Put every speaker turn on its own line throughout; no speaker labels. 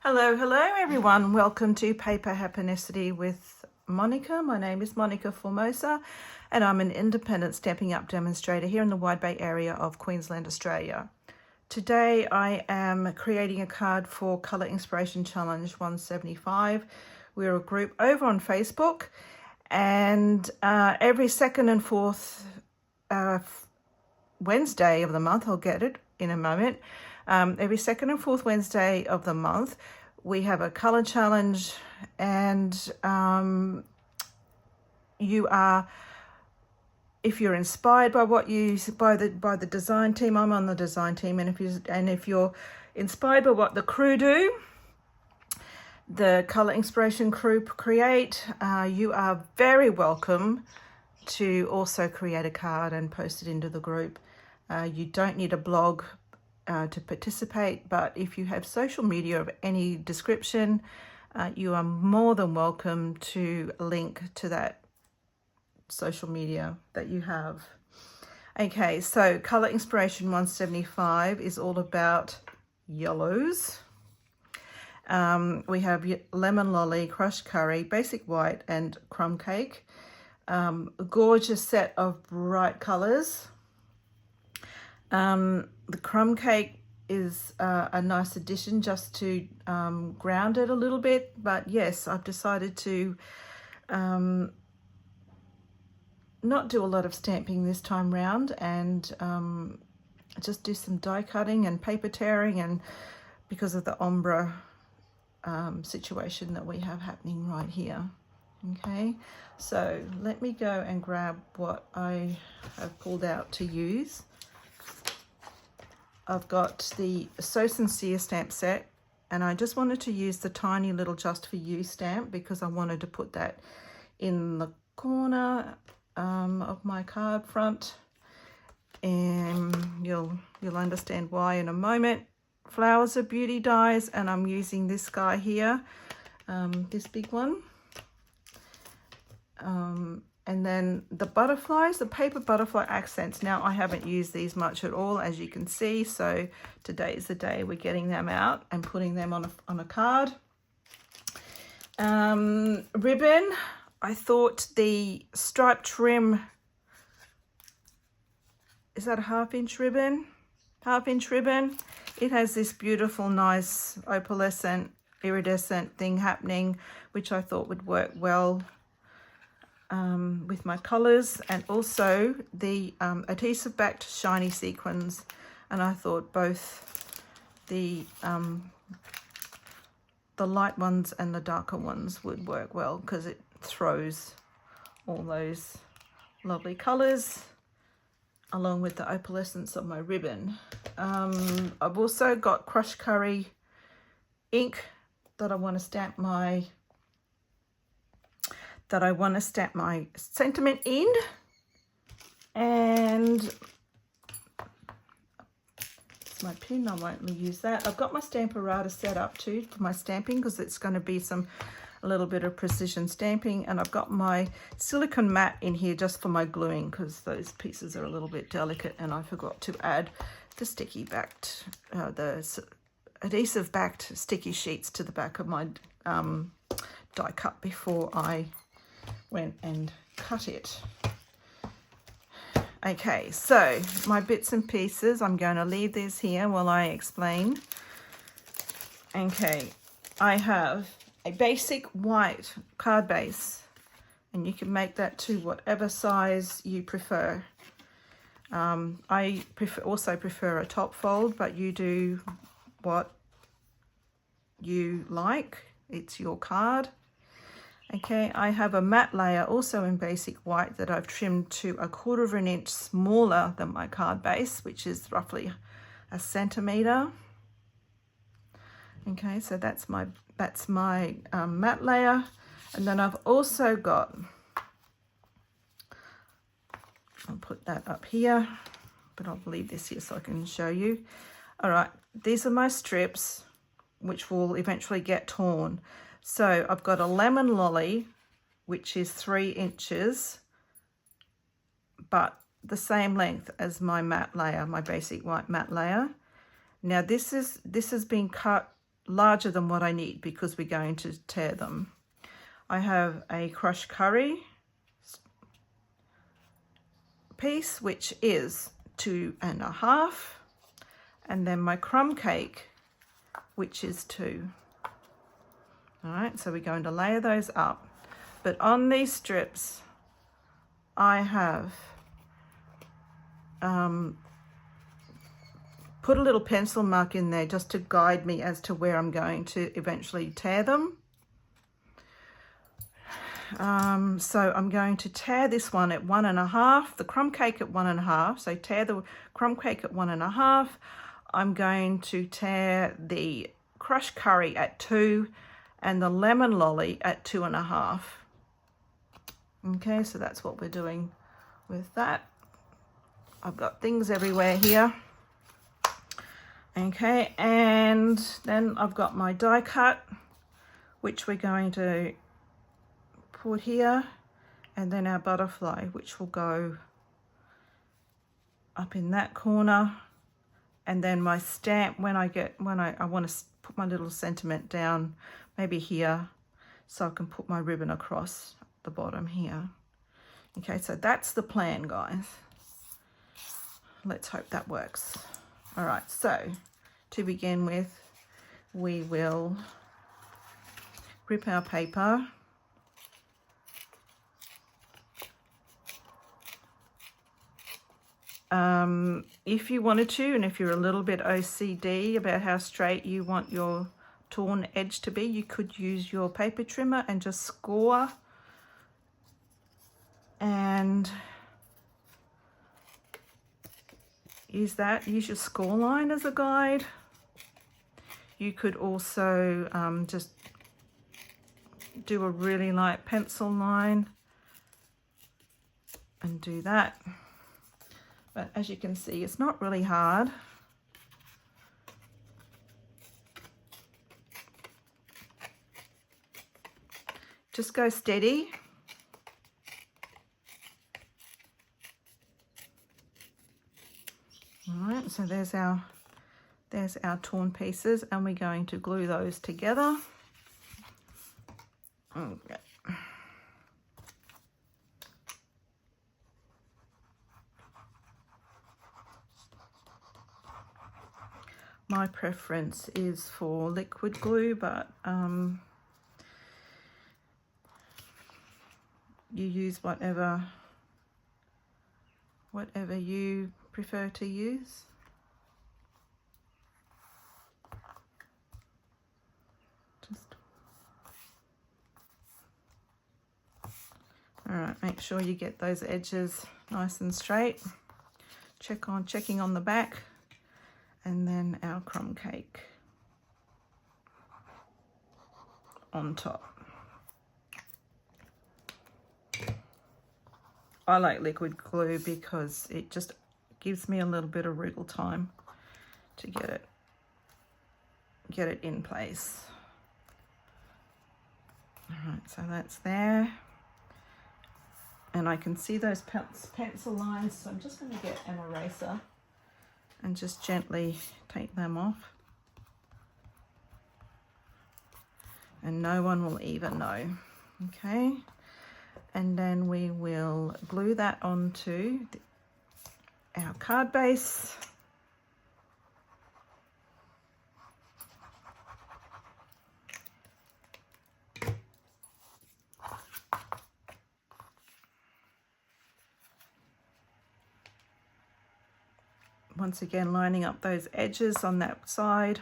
Hello everyone. Welcome to Paper Happenicity with Monica. My name is Monica Formosa and I'm an independent Stampin' Up demonstrator here in the Wide Bay area of Queensland, Australia. Today I am creating a card for Colour Inspiration Challenge 175. We're a group over on Facebook and every second and fourth Wednesday of the month, I'll get it in a moment, every second and fourth Wednesday of the month we have a colour challenge, and you are, if you're inspired by what you by the design team, I'm on the design team, and if you're inspired by what the crew do, the Colour Inspiration crew create, you are very welcome to also create a card and post it into the group. You don't need a blog to participate, but if you have social media of any description, you are more than welcome to link to that social media that you have. Okay, so Colour Inspiration 175 is all about yellows. We have lemon lolly, crushed curry, basic white, and crumb cake. A gorgeous set of bright colours. The crumb cake is a nice addition just to ground it a little bit, but yes, I've decided to not do a lot of stamping this time round and just do some die cutting and paper tearing, and because of the ombre situation that we have happening right here. Okay, so let me go and grab what I have pulled out to use. I've got the So Sincere stamp set, and I just wanted to use the tiny little Just For You stamp because I wanted to put that in the corner of my card front, and you'll understand why in a moment. Flowers of Beauty dies, and I'm using this guy here, this big one. And then the butterflies, the paper butterfly accents. Now I haven't used these much at all, as you can see, so today is the day we're getting them out and putting them on a card. Ribbon, I thought the striped trim, is that a half-inch ribbon? Half-inch ribbon. It has this beautiful, nice opalescent, iridescent thing happening, which I thought would work well with my colors, and also the adhesive backed shiny sequins, and I thought both the light ones and the darker ones would work well because it throws all those lovely colors along with the opalescence of my ribbon. I've also got crushed curry ink that I want to stamp my sentiment in, and it's my pin, I won't use that. I've got my Stamperata set up too for my stamping because it's going to be a little bit of precision stamping, and I've got my silicone mat in here just for my gluing because those pieces are a little bit delicate, and I forgot to add the sticky backed, the adhesive backed sticky sheets to the back of my die cut before I went and cut it. Okay, so my bits and pieces, I'm going to leave these here while I explain. Okay, I have a basic white card base, and you can make that to whatever size you prefer. I also prefer a top fold, but you do what you like. It's your card. Okay, I have a matte layer also in basic white that I've trimmed to 1/4 of an inch smaller than my card base, which is roughly 1 centimeter. Okay, so that's my matte layer, and then I've also got, I'll put that up here, but I'll leave this here so I can show you. All right, these are my strips, which will eventually get torn. So I've got a lemon lolly, which is 3 inches, but the same length as my matte layer, my basic white matte layer. Now this has been cut larger than what I need because we're going to tear them. I have a crushed curry piece, which is 2.5, and then my crumb cake, which is 2. All right, so we're going to layer those up. But on these strips, I have put a little pencil mark in there just to guide me as to where I'm going to eventually tear them. So I'm going to tear this one at 1.5, the crumb cake at 1.5. So tear the crumb cake at 1.5. I'm going to tear the crushed curry at 2 and the lemon lolly at 2.5. Okay, so that's what we're doing with that. I've got things everywhere here. Okay, and then I've got my die cut, which we're going to put here, and then our butterfly, which will go up in that corner, and then my stamp when I want to put my little sentiment down, maybe here, so I can put my ribbon across the bottom here. Okay, so that's the plan, guys. Let's hope that works. All right, so to begin with, we will rip our paper. If you wanted to, and if you're a little bit OCD about how straight you want your torn edge to be, you could use your paper trimmer and just score and use your score line as a guide. You could also just do a really light pencil line and do that. But as you can see, it's not really hard. Just go steady. All right, so there's our torn pieces, and we're going to glue those together. Okay. My preference is for liquid glue, but you use whatever you prefer to use. All right, make sure you get those edges nice and straight. Checking on the back. And then our crumb cake on top. I like liquid glue because it just gives me a little bit of wriggle time to get it in place. All right, so that's there. And I can see those pencil lines, so I'm just going to get an eraser and just gently take them off. And no one will even know, okay? And then we will glue that onto our card base. Once again, lining up those edges on that side.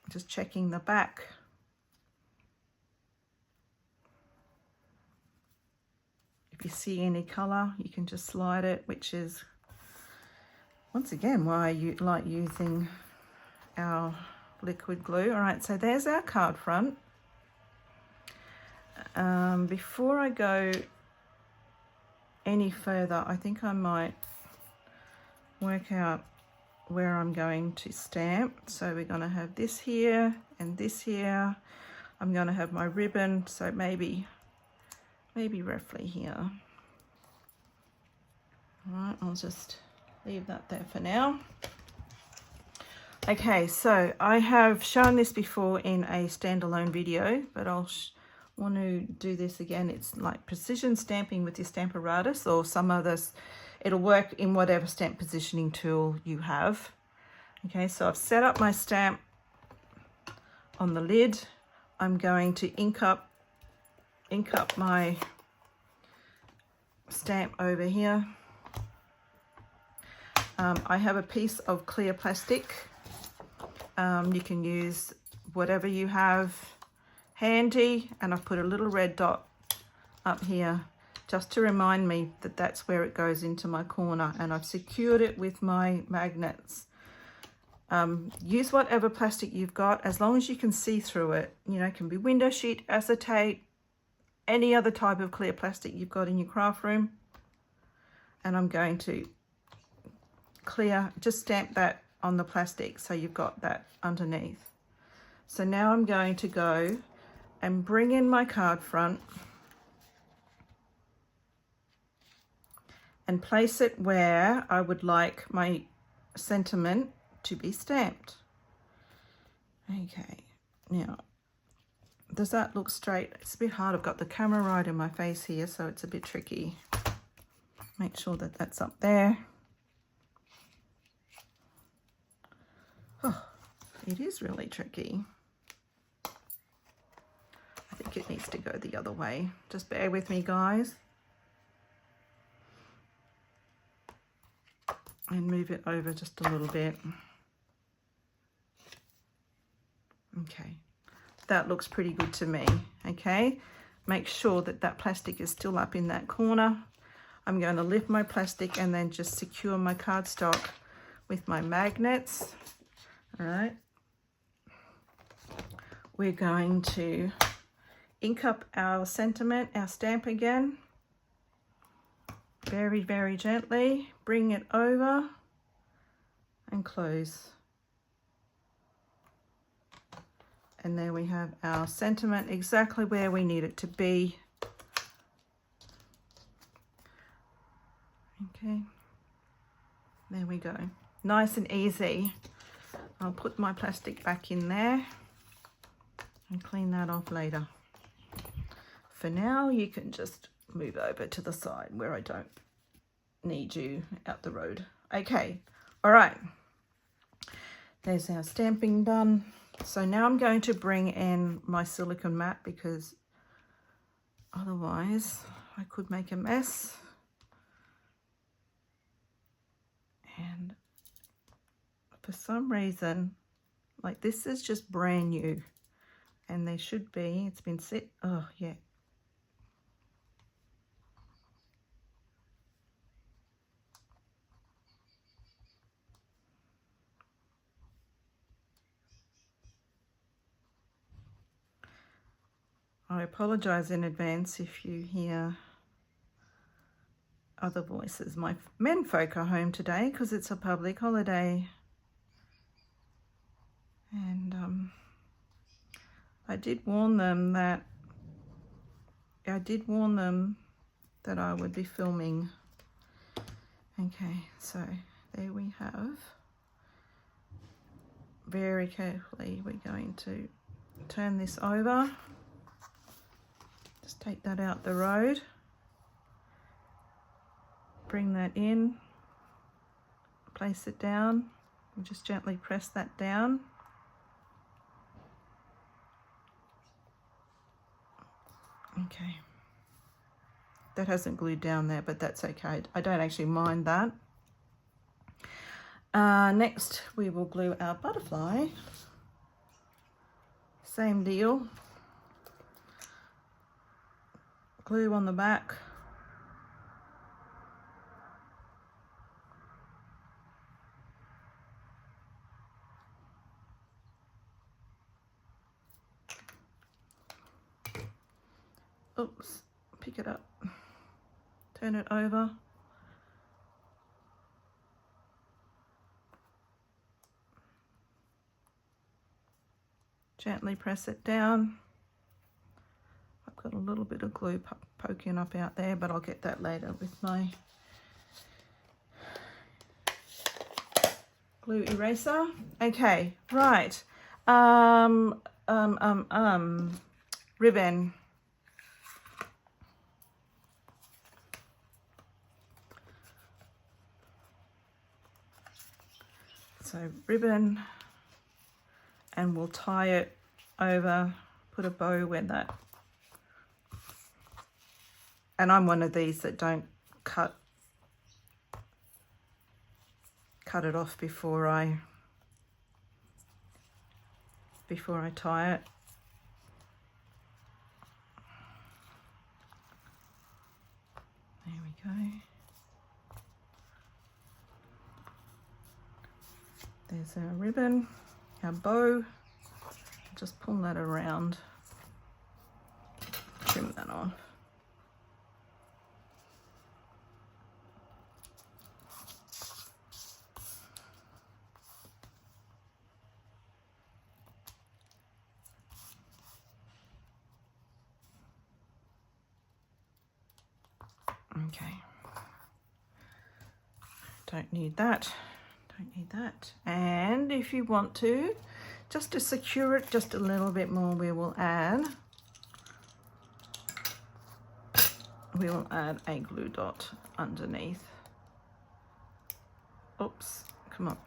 Just checking the back. If you see any colour, you can just slide it, which is, once again, why I like using our liquid glue. All right, so there's our card front. Before I go any further, I think I might work out where I'm going to stamp. So we're going to have this here and this here. I'm going to have my ribbon, so maybe roughly here. All right, I'll just leave that there for now. Okay, so I have shown this before in a standalone video, but I'll want to do this again. It's like precision stamping with your Stamparatus or some others. It'll work in whatever stamp positioning tool you have. Okay, so I've set up my stamp on the lid. I'm going to ink up my stamp over here. I have a piece of clear plastic. You can use whatever you have handy, and I've put a little red dot up here just to remind me that that's where it goes into my corner, and I've secured it with my magnets. Use whatever plastic you've got as long as you can see through it. You know, it can be window sheet, acetate, any other type of clear plastic you've got in your craft room. And I'm going to just stamp that on the plastic so you've got that underneath. So now I'm going to go and bring in my card front and place it where I would like my sentiment to be stamped. Okay, now does that look straight? It's a bit hard. I've got the camera right in my face here, so it's a bit tricky. Make sure that that's up there. Oh, it is really tricky. I think it needs to go the other way. Just bear with me, guys. And move it over just a little bit. Okay, that looks pretty good to me. Okay, make sure that that plastic is still up in that corner. I'm going to lift my plastic and then just secure my cardstock with my magnets. All right, we're going to ink up our sentiment, our stamp again. Very, very gently, bring it over and close. And there we have our sentiment exactly where we need it to be. Okay, there we go. Nice and easy. I'll put my plastic back in there and clean that off later. For now, you can just move over to the side where I don't need you out the road. Okay, all right. There's our stamping done. So now I'm going to bring in my silicone mat because otherwise I could make a mess. And for some reason, like this is just brand new and there should be, it's been set, oh yeah. I apologize in advance if you hear other voices. My menfolk are home today because it's a public holiday. And I did warn them that I would be filming. Okay, so there we have. Very carefully, we're going to turn this over. Just take that out the road. Bring that in. Place it down. And just gently press that down. Okay. That hasn't glued down there, but that's okay. I don't actually mind that. Next, we will glue our butterfly. Same deal. Glue on the back. Oops, pick it up. Turn it over. Gently press it down. I've got a little bit of glue poking up out there, but I'll get that later with my glue eraser. Okay, right. Ribbon. So ribbon, and we'll tie it over, put a bow with that. And I'm one of these that don't cut it off before I tie it. There we go. There's our ribbon, our bow. Just pull that around, trim that off. Okay, don't need that, and if you want to, just to secure it just a little bit more, we will add a glue dot underneath. Oops, come on.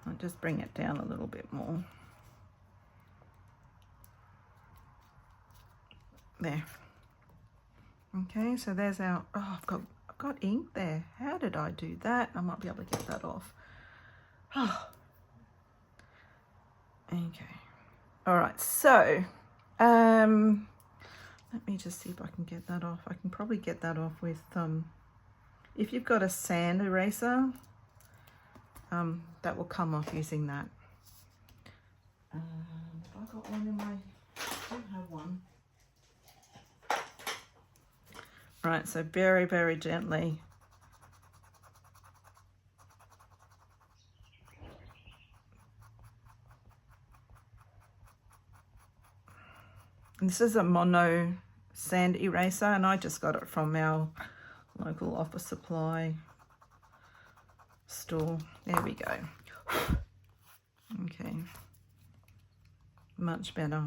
I'll just bring it down a little bit more. There. Okay, so there's our, oh, I've got ink there. How did I do that? I might be able to get that off. Oh. Okay. All right, so let me just see if I can get that off. I can probably get that off with if you've got a sand eraser, that will come off using that. Have I got one in my, I don't have one. Right, so very, very gently. And this is a mono sand eraser, and I just got it from our local office supply store. There we go. Okay, much better.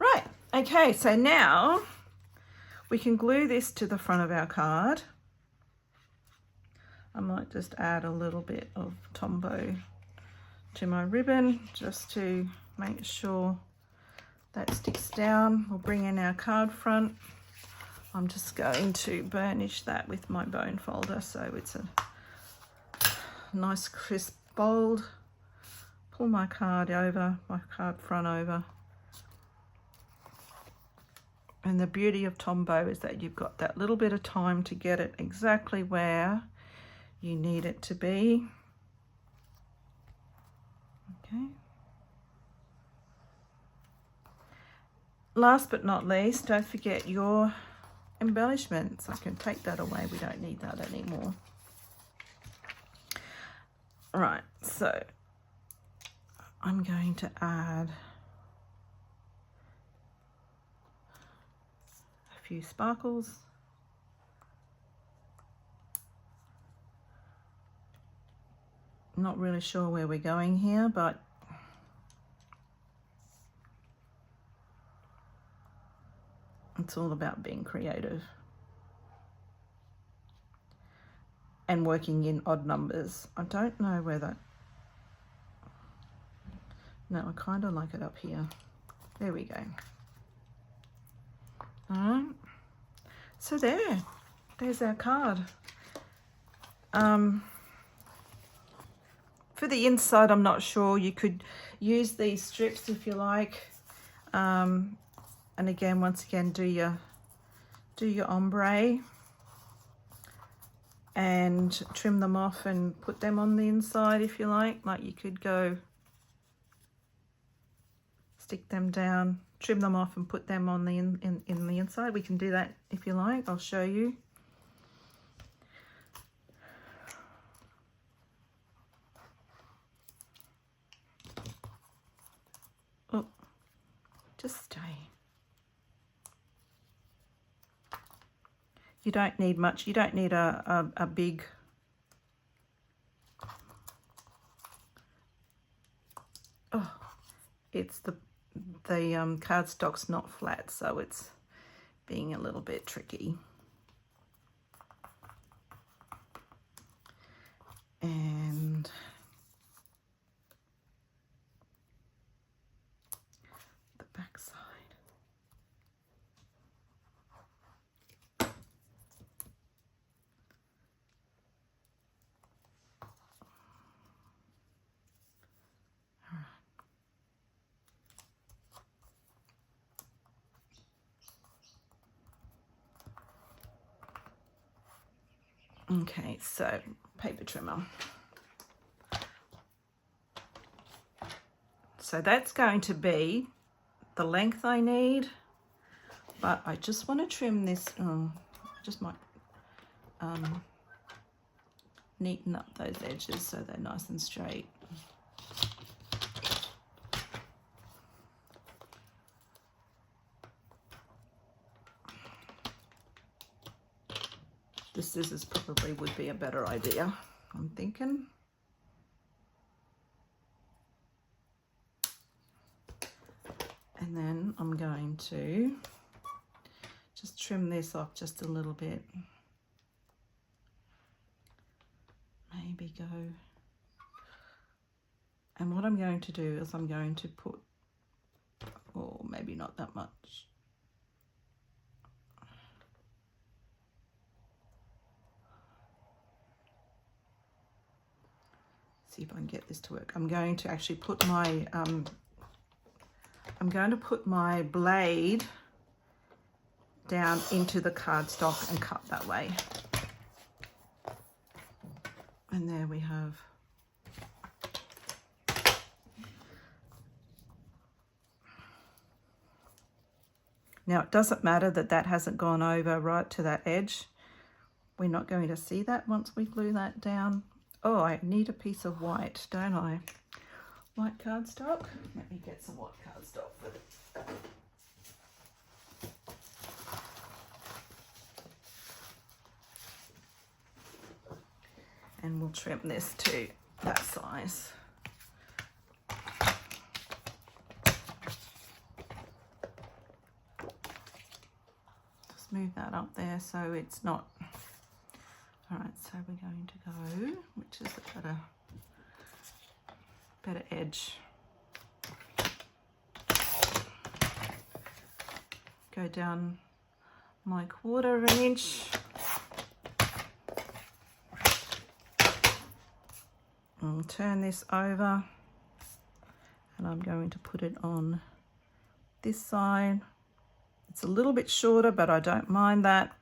Right, okay, so now we can glue this to the front of our card. I might just add a little bit of Tombow to my ribbon just to make sure that sticks down. We'll bring in our card front. I'm just going to burnish that with my bone folder so it's a nice crisp bold. Pull my card over, my card front over. And the beauty of Tombow is that you've got that little bit of time to get it exactly where you need it to be. Okay. Last but not least, don't forget your embellishments. I can take that away, we don't need that anymore. All right, so I'm going to add a few sparkles. Not really sure where we're going here, but it's all about being creative and working in odd numbers. I don't know whether, no, I kind of like it up here. There we go. All right, so there's our card. For the inside, I'm not sure. You could use these strips if you like. And again, once again, do your ombre and trim them off and put them on the inside if you like. Like you could go stick them down, trim them off and put them on the in the inside. We can do that if you like. I'll show you. Oh, just stay. You don't need much. You don't need a big it's the cardstock's not flat, so it's being a little bit tricky. And the back side. Okay, so paper trimmer. So that's going to be the length I need, but I just want to trim this. I just might neaten up those edges so they're nice and straight. The scissors probably would be a better idea, I'm thinking. And then I'm going to just trim this off just a little bit. Maybe go. And what I'm going to do is I'm going to put, or maybe not that much. See if I can get this to work. I'm going to actually put my blade down into the cardstock and cut that way. And there we have now. It doesn't matter that that hasn't gone over right to that edge. We're not going to see that once we glue that down. Oh, I need a piece of white, don't I? White cardstock. Let me get some white cardstock for it. And we'll trim this to that size. Just move that up there so it's not. All right, so we're going to go, which is a better edge. Go down my 1/4 inch. And turn this over, and I'm going to put it on this side. It's a little bit shorter, but I don't mind that.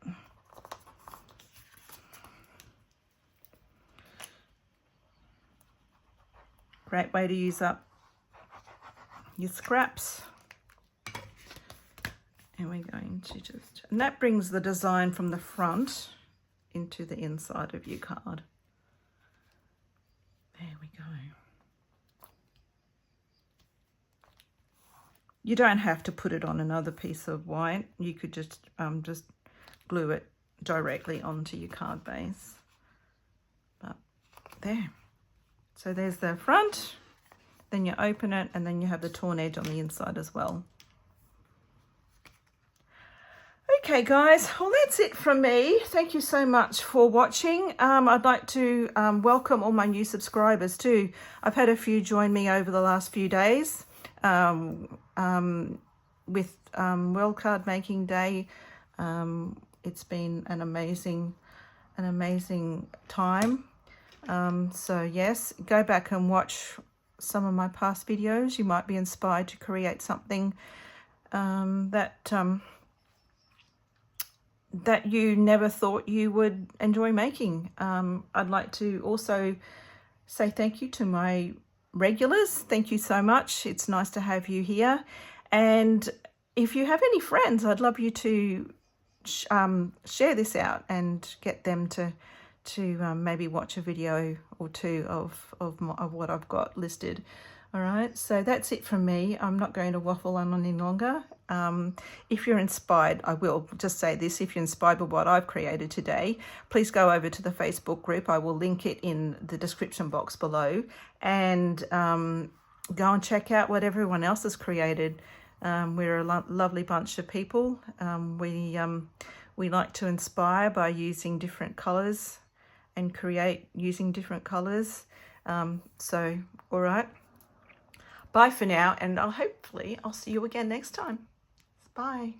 Great way to use up your scraps. And we're going to just, and that brings the design from the front into the inside of your card. There we go. You don't have to put it on another piece of white. You could just glue it directly onto your card base. But there. So there's the front, then you open it, and then you have the torn edge on the inside as well. Okay guys, well that's it from me. Thank you so much for watching. I'd like to welcome all my new subscribers too. I've had a few join me over the last few days with World Card Making Day. It's been an amazing time. So yes, go back and watch some of my past videos. You might be inspired to create something that you never thought you would enjoy making. I'd like to also say thank you to my regulars. Thank you so much. It's nice to have you here. And if you have any friends, I'd love you to share this out and get them to maybe watch a video or two of what I've got listed All right, so that's it from me. I'm not going to waffle on any longer. If you're inspired, I will just say this, if you're inspired by what I've created today, please go over to the Facebook group. I will link it in the description box below, and go and check out what everyone else has created. We're a lovely bunch of people. We like to inspire by using different colours and create using different colours. So, all right. Bye for now, and hopefully I'll see you again next time. Bye.